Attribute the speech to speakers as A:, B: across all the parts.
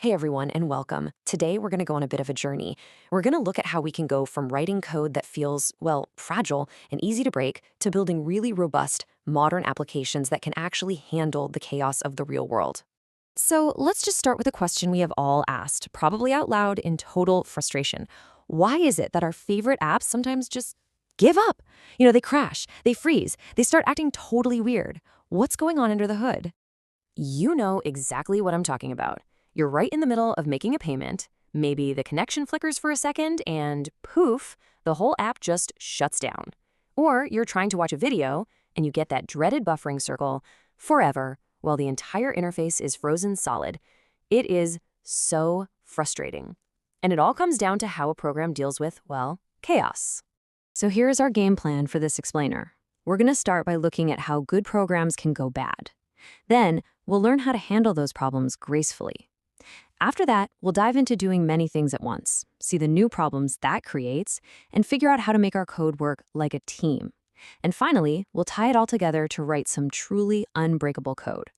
A: Hey everyone, and welcome. Today we're going to go on a bit of a journey. We're going to look at how we can go from writing code that feels, well, fragile and easy to break to building really robust, modern applications that can actually handle the chaos of the real world. So let's just start with a question we have all asked, probably out loud in total frustration. Why is it that our favorite apps sometimes just give up? They crash, they freeze, they start acting totally weird. What's going on under the hood? You know exactly what I'm talking about. You're right in the middle of making a payment, maybe the connection flickers for a second, and poof, the whole app just shuts down. Or you're trying to watch a video, and you get that dreaded buffering circle forever while the entire interface is frozen solid. It is so frustrating. And it all comes down to how a program deals with, well, chaos. So here's our game plan for this explainer. We're going to start by looking at how good programs can go bad. Then, we'll learn how to handle those problems gracefully. After that, we'll dive into doing many things at once, see the new problems that creates, and figure out how to make our code work like a team. And finally, we'll tie it all together to write some truly unbreakable code.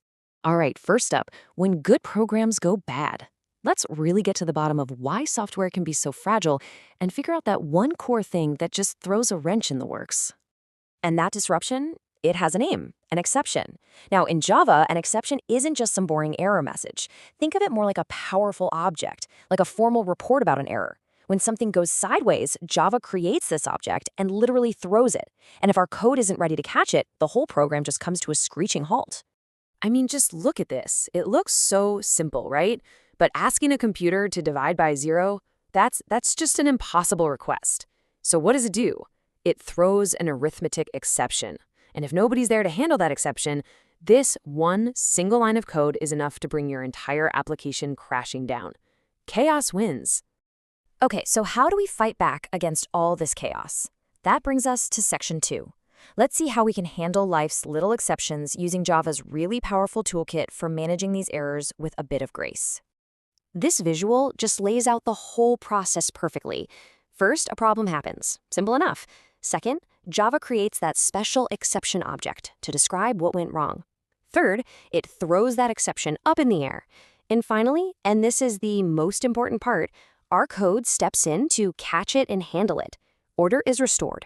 A: All right, first up, when good programs go bad. Let's really get to the bottom of why software can be so fragile and figure out that one core thing that just throws a wrench in the works. And that disruption? It has a name, an exception. Now, in Java, an exception isn't just some boring error message. Think of it more like a powerful object, like a formal report about an error. When something goes sideways, Java creates this object and literally throws it. And if our code isn't ready to catch it, the whole program just comes to a screeching halt. I mean, just look at this. It looks so simple, right? But asking a computer to divide by zero, that's just an impossible request. So what does it do? It throws an arithmetic exception. And if nobody's there to handle that exception, this one single line of code is enough to bring your entire application crashing down. Chaos wins. Okay, so how do we fight back against all this chaos? That brings us to section 2. Let's see how we can handle life's little exceptions using Java's really powerful toolkit for managing these errors with a bit of grace. This visual just lays out the whole process perfectly. First, a problem happens. Simple enough. Second, Java creates that special exception object to describe what went wrong. Third, it throws that exception up in the air. And finally, and this is the most important part, our code steps in to catch it and handle it. Order is restored.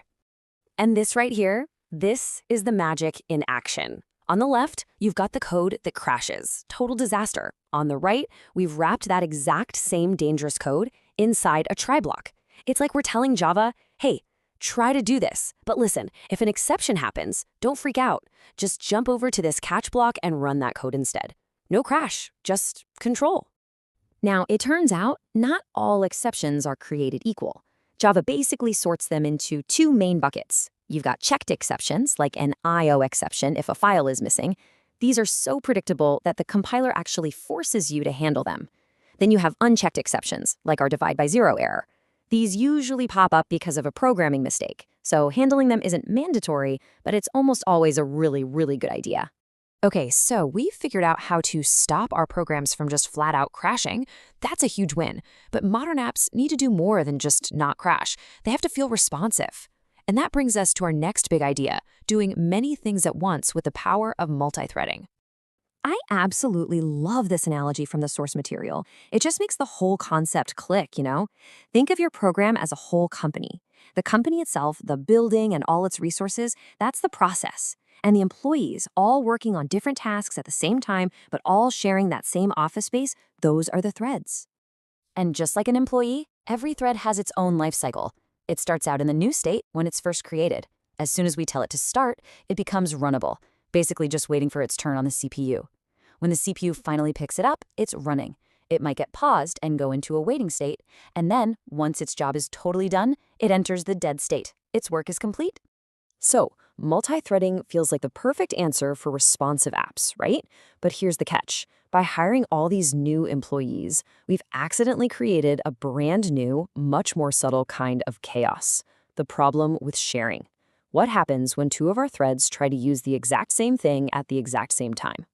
A: And this right here, this is the magic in action. On the left, you've got the code that crashes. Total disaster. On the right, we've wrapped that exact same dangerous code inside a try block. It's like we're telling Java, hey, try to do this. But listen, if an exception happens, don't freak out. Just jump over to this catch block and run that code instead. No crash, just control. Now, it turns out not all exceptions are created equal. Java basically sorts them into two main buckets. You've got checked exceptions, like an IO exception if a file is missing. These are so predictable that the compiler actually forces you to handle them. Then you have unchecked exceptions, like our divide by zero error. These usually pop up because of a programming mistake, so handling them isn't mandatory, but it's almost always a really, really good idea. Okay, so we've figured out how to stop our programs from just flat out crashing. That's a huge win. But modern apps need to do more than just not crash. They have to feel responsive. And that brings us to our next big idea, doing many things at once with the power of multithreading. I absolutely love this analogy from the source material. It just makes the whole concept click, Think of your program as a whole company. The company itself, the building and all its resources, that's the process. And the employees, all working on different tasks at the same time, but all sharing that same office space, those are the threads. And just like an employee, every thread has its own life cycle. It starts out in the new state when it's first created. As soon as we tell it to start, it becomes runnable, basically just waiting for its turn on the CPU. When the CPU finally picks it up, it's running. It might get paused and go into a waiting state, and then, once its job is totally done, it enters the dead state. Its work is complete. So, multi-threading feels like the perfect answer for responsive apps, right? But here's the catch. By hiring all these new employees, we've accidentally created a brand new, much more subtle kind of chaos. The problem with sharing. What happens when two of our threads try to use the exact same thing at the exact same time?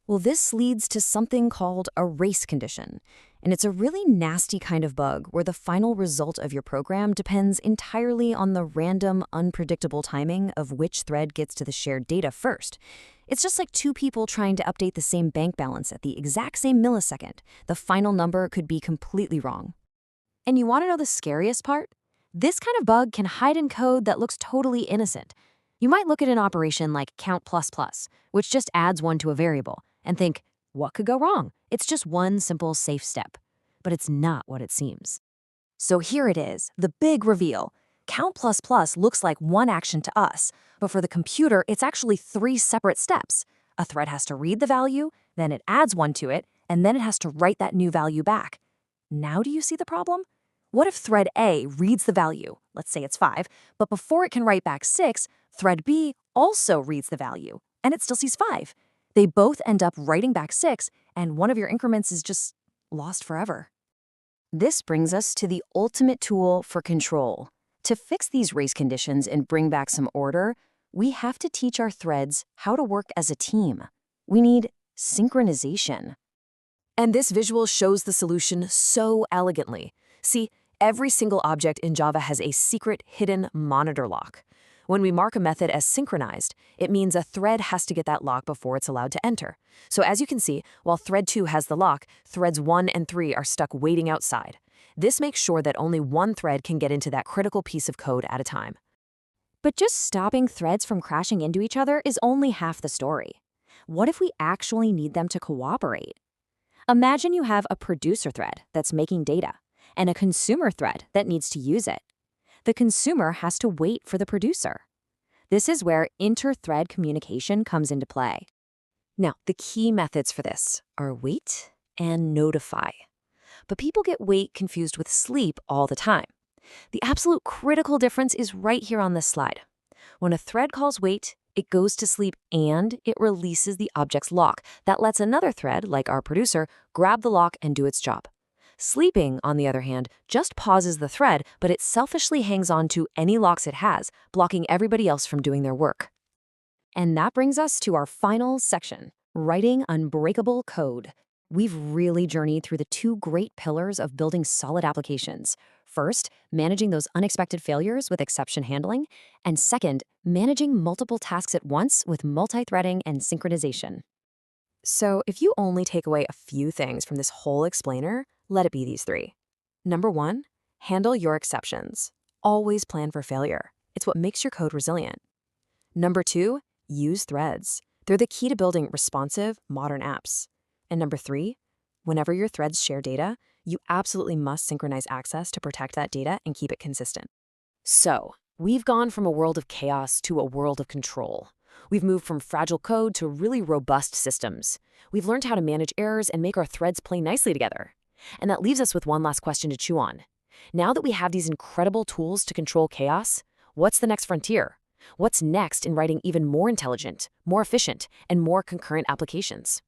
A: Well, this leads to something called a race condition. And it's a really nasty kind of bug where the final result of your program depends entirely on the random, unpredictable timing of which thread gets to the shared data first. It's just like two people trying to update the same bank balance at the exact same millisecond. The final number could be completely wrong. And you want to know the scariest part? This kind of bug can hide in code that looks totally innocent. You might look at an operation like count++, which just adds one to a variable, and think, what could go wrong? It's just one simple safe step. But it's not what it seems. So here it is, the big reveal. Count++ looks like one action to us, but for the computer, it's actually 3 separate steps. A thread has to read the value, then it adds one to it, and then it has to write that new value back. Now do you see the problem? What if thread A reads the value, let's say it's 5, but before it can write back 6, thread B also reads the value, and it still sees 5. They both end up writing back 6, and one of your increments is just lost forever. This brings us to the ultimate tool for control. To fix these race conditions and bring back some order, we have to teach our threads how to work as a team. We need synchronization. And this visual shows the solution so elegantly. See, every single object in Java has a secret hidden monitor lock. When we mark a method as synchronized, it means a thread has to get that lock before it's allowed to enter. So as you can see, while thread 2 has the lock, threads 1 and 3 are stuck waiting outside. This makes sure that only one thread can get into that critical piece of code at a time. But just stopping threads from crashing into each other is only half the story. What if we actually need them to cooperate? Imagine you have a producer thread that's making data and a consumer thread that needs to use it. The consumer has to wait for the producer. This is where inter-thread communication comes into play. Now, the key methods for this are wait and notify. But people get wait confused with sleep all the time. The absolute critical difference is right here on this slide. When a thread calls wait, it goes to sleep and it releases the object's lock. That lets another thread, like our producer, grab the lock and do its job. Sleeping, on the other hand, just pauses the thread, but it selfishly hangs on to any locks it has, blocking everybody else from doing their work. And that brings us to our final section, writing unbreakable code. We've really journeyed through the 2 great pillars of building solid applications. First, managing those unexpected failures with exception handling, and second, managing multiple tasks at once with multithreading and synchronization. So if you only take away a few things from this whole explainer, let it be these 3. Number 1, handle your exceptions. Always plan for failure. It's what makes your code resilient. Number 2, use threads. They're the key to building responsive, modern apps. And number 3, whenever your threads share data, you absolutely must synchronize access to protect that data and keep it consistent. So, we've gone from a world of chaos to a world of control. We've moved from fragile code to really robust systems. We've learned how to manage errors and make our threads play nicely together. And that leaves us with one last question to chew on. Now that we have these incredible tools to control chaos, what's the next frontier? What's next in writing even more intelligent, more efficient, and more concurrent applications?